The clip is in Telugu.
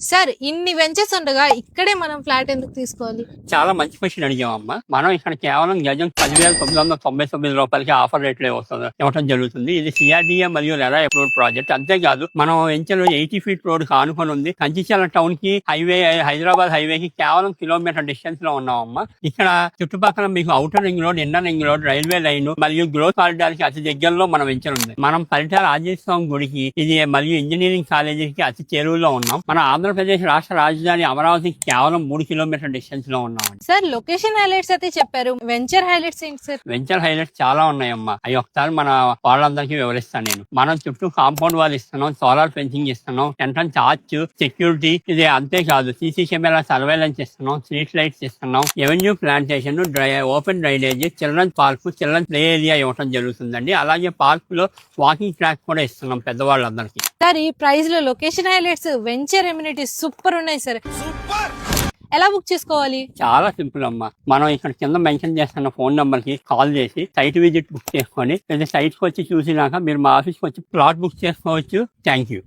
సార్ ఇన్ని వెంచర్స్ ఉండగా ఇక్కడే మనం ఫ్లాట్ ఎందుకు తీసుకోవాలి? చాలా మంచి క్వశ్చన్ అడిగామమ్మా. మనం ఇక్కడ కేవలం గజం 10,999 రూపాయలకి ఆఫర్ రేట్లో ఇవ్వడం జరుగుతుంది. ఇది సిఆర్డీఏ మరియు రెరా అప్రూవ్డ్ ప్రాజెక్ట్. అంతేకాదు మనం వెంచర్ 80 ఫీట్ రోడ్ ఆనుకొని ఉంది. కంచిచర్ల టౌన్ కి హైవే, హైదరాబాద్ హైవేకి కేవలం కిలోమీటర్ డిస్టెన్స్ లో ఉన్నామమ్మా. ఇక్కడ చుట్టుపక్కల మీకు outer ring road, inner ring road, railway line మరియు గ్రోత్ కారిడార్ కి అతి దగ్గరలో మన వెంచర్ ఉంది. మనం పరిటాల ఆంజనేయ స్వామి గుడికి ఇది మరియు ఇంజనీరింగ్ కాలేజీకి అతి చేరువలో ఉన్నాం. మన ఆంధ్రప్రదేశ్ రాష్ట్ర రాజధాని అమరావతికి కేవలం 3 కిలోమీటర్ డిస్టెన్స్ లో ఉన్నామండి. సార్ లొకేషన్ హైలైట్స్ అయితే చెప్పారు, వెంచర్ హైలైట్స్ ఏంటి సార్? వెంచర్ హైలైట్స్ చాలా ఉన్నాయమ్మా. అవి ఒకసారి మన వాళ్ళందరికీ వివరిస్తాను నేను. మనం చుట్టూ కాంపౌండ్ వాల్ ఇస్తున్నాం, సోలార్ ఫెన్సింగ్ ఇస్తున్నాం, ఎంట్రన్స్ ఆర్చ్, సెక్యూరిటీ, ఇది అంతేకాదు సీసీ కెమెరా సర్వేలెన్స్ ఇస్తున్నాం, స్ట్రీట్ లైట్స్ ఇస్తున్నాం, avenue plantation, open drainage, children's park, children's play area ఇవ్వడం జరుగుతుందండి. అలాగే పార్క్ లో వాకింగ్ ట్రాక్ కూడా ఇస్తున్నాం పెద్దవాళ్ళందరికీ. సార్ ఈ ప్రైస్ లో location highlights, venture amenities super ఉన్నాయి సార్. ఎలా బుక్ చేసుకోవాలి? చాలా సింపుల్ అమ్మా. మనం ఇక్కడ కింద మెన్షన్ చేస్తున్న ఫోన్ నంబర్ కి కాల్ చేసి సైట్ విజిట్ బుక్ చేసుకొని లేదా సైట్ కి వచ్చి చూసినాక మీరు మా ఆఫీస్కి వచ్చి ప్లాట్ బుక్ చేసుకోవచ్చు. Thank you.